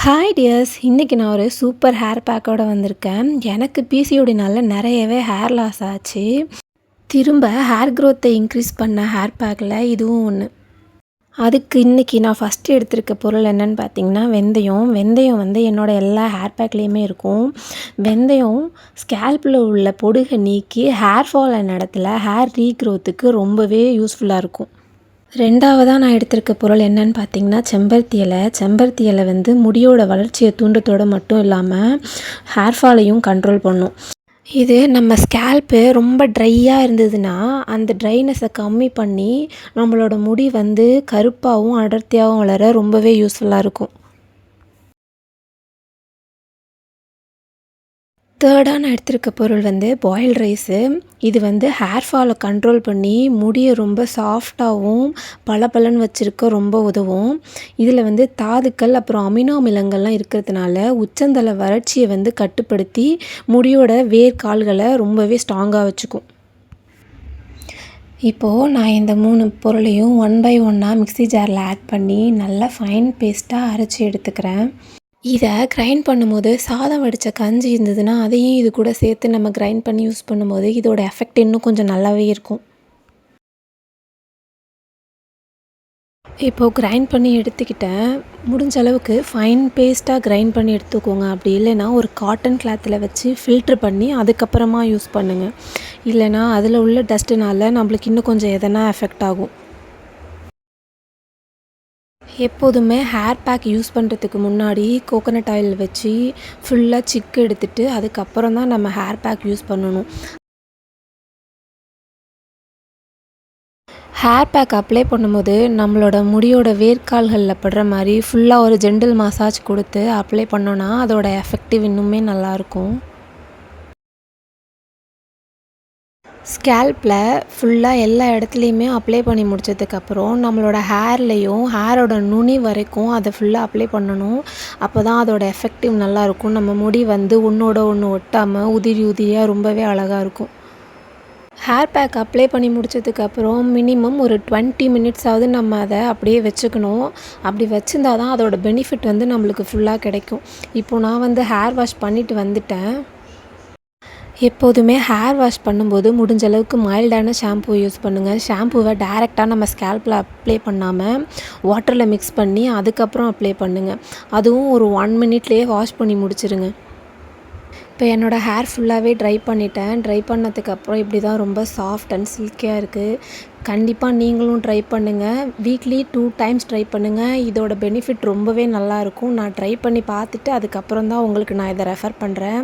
Hi tears, இன்றைக்கி நான் ஒரு சூப்பர் ஹேர் பேக்கோடு வந்திருக்கேன். எனக்கு பிசிஓடினால நிறையவே ஹேர் லாஸ் ஆச்சு. திரும்ப ஹேர் க்ரோத்தை இன்க்ரீஸ் பண்ண ஹேர் பேக்கில் இதுவும் ஒன்று. அதுக்கு இன்றைக்கி நான் ஃபஸ்ட்டு எடுத்திருக்க பொருள் என்னென்னு பார்த்தீங்கன்னா வெந்தயம் வந்து என்னோடய எல்லா ஹேர் பேக்லேயுமே இருக்கும். வெந்தயம் ஸ்கேல்பில் உள்ள பொடுகை நீக்கி ஹேர் ஃபால் ஆன இடத்துல ஹேர் ரீக்ரோத்துக்கு ரொம்பவே யூஸ்ஃபுல்லாக இருக்கும். ரெண்டாவதாக நான் எடுத்திருக்க பொருள் என்னன்னு பார்த்தீங்கன்னா செம்பருத்தி இலை வந்து முடியோட வளர்ச்சியை தூண்டத்தோடு மட்டும் இல்லாமல் ஹேர் ஃபாலையும் கண்ட்ரோல் பண்ணும். இது நம்ம ஸ்கேல்ப்பு ரொம்ப ட்ரையாக இருந்ததுன்னா அந்த ட்ரைனஸை கம்மி பண்ணி நம்மளோட முடி வந்து கருப்பாகவும் அடர்த்தியாகவும் வளர ரொம்பவே யூஸ்ஃபுல்லாக இருக்கும். தேர்டாக நான் எடுத்திருக்க பொருள் வந்து பாயில்ட் ரைஸு. இது வந்து ஹேர் ஃபாலை கண்ட்ரோல் பண்ணி முடியை ரொம்ப சாஃப்டாகவும் பளபளன்னு வச்சுருக்க ரொம்ப உதவும். இதில் வந்து தாதுக்கள் அப்புறம் அமினோ அமிலங்கள்லாம் இருக்கிறதுனால உச்சந்தலை வறட்சியை வந்து கட்டுப்படுத்தி முடியோட வேர்க்கால்களை ரொம்பவே ஸ்ட்ராங்காக வச்சுக்கும். இப்போது நான் இந்த 3 பொருளையும் 1 பை 1 மிக்ஸி ஜாரில் ஆட் பண்ணி நல்லா ஃபைன் பேஸ்ட்டாக அரைச்சி எடுத்துக்கிறேன். இதை கிரைண்ட் பண்ணும்போது சாதம் வடித்த கஞ்சி இருந்ததுன்னா அதையும் இது கூட சேர்த்து நம்ம கிரைண்ட் பண்ணி யூஸ் பண்ணும்போது இதோட எஃபெக்ட் இன்னும் கொஞ்சம் நல்லாவே இருக்கும். இப்போது கிரைண்ட் பண்ணி எடுத்துக்கிட்டேன். முடிஞ்ச அளவுக்கு ஃபைன் பேஸ்ட்டாக கிரைண்ட் பண்ணி எடுத்துக்கோங்க. அப்படி இல்லைன்னா ஒரு காட்டன் கிளாத்தில் வச்சு ஃபில்ட்ரு பண்ணி அதுக்கப்புறமா யூஸ் பண்ணுங்கள். இல்லைனா அதில் உள்ள டஸ்ட்டுனால நம்மளுக்கு இன்னும் கொஞ்சம் எதனா எஃபெக்ட் ஆகும். எப்போதுமே ஹேர் பேக் யூஸ் பண்ணுறதுக்கு முன்னாடி கோகோனட் ஆயில் வச்சு ஃபுல்லாக சிக்கு எடுத்துகிட்டு அதுக்கப்புறம் தான் நம்ம ஹேர் பேக் யூஸ் பண்ணணும். ஹேர் பேக் அப்ளை பண்ணும்போது நம்மளோட முடியோட வேர்க்கால்களில் படுற மாதிரி ஃபுல்லாக ஒரு ஜென்டில் மசாஜ் கொடுத்து அப்ளை பண்ணோன்னா அதோட எஃபெக்டிவ் இன்னுமே நல்லாயிருக்கும். ஸ்கேல்பில் ஃபுல்லாக எல்லா இடத்துலையுமே அப்ளை பண்ணி முடித்ததுக்கப்புறம் நம்மளோட ஹேரோட நுனி வரைக்கும் அதை ஃபுல்லாக அப்ளை பண்ணணும். அப்போ தான் அதோடய எஃபெக்டிவ் நல்லாயிருக்கும். நம்ம முடி வந்து ஒன்றோட ஒன்று ஒட்டாமல் உதிரியாக ரொம்பவே அழகாக இருக்கும். ஹேர் பேக் அப்ளை பண்ணி முடித்ததுக்கப்புறம் மினிமம் ஒரு 20 மினிட்ஸாவது நம்ம அதை அப்படியே வச்சுக்கணும். அப்படி வச்சுருந்தா தான் அதோட பெனிஃபிட் வந்து நம்மளுக்கு ஃபுல்லாக கிடைக்கும். இப்போது நான் வந்து ஹேர் வாஷ் பண்ணிவிட்டு வந்துட்டேன். எப்போதுமே ஹேர் வாஷ் பண்ணும்போது முடிஞ்ச அளவுக்கு மைல்டான ஷாம்பூ யூஸ் பண்ணுங்கள். ஷாம்பூவை டைரெக்டாக நம்ம ஸ்கேல்பில் அப்ளை பண்ணாமல் வாட்டரில் மிக்ஸ் பண்ணி அதுக்கப்புறம் அப்ளை பண்ணுங்கள். அதுவும் ஒரு 1 மினிட்லேயே வாஷ் பண்ணி முடிச்சிருங்க. இப்போ என்னோடய ஹேர் ஃபுல்லாகவே ட்ரை பண்ணிட்டேன். ட்ரை பண்ணதுக்கப்புறம் இப்படி தான் ரொம்ப சாஃப்ட் அண்ட் சில்கியாக இருக்குது. கண்டிப்பாக நீங்களும் ட்ரை பண்ணுங்கள். வீக்லி 2 டைம்ஸ் ட்ரை பண்ணுங்கள். இதோட பெனிஃபிட் ரொம்பவே நல்லாயிருக்கும். நான் ட்ரை பண்ணி பார்த்துட்டு அதுக்கப்புறம் தான் உங்களுக்கு நான் இதை ரெஃபர் பண்ணுறேன்.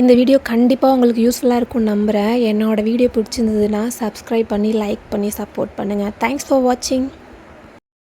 இந்த வீடியோ கண்டிப்பாக உங்களுக்கு யூஸ்ஃபுல்லாக இருக்கும்னு நம்புகிறேன். என்னோடய வீடியோ பிடிச்சிருந்ததுன்னா சப்ஸ்கிரைப் பண்ணி லைக் பண்ணி சப்போர்ட் பண்ணுங்கள். தேங்க்ஸ் ஃபார் வாட்சிங்.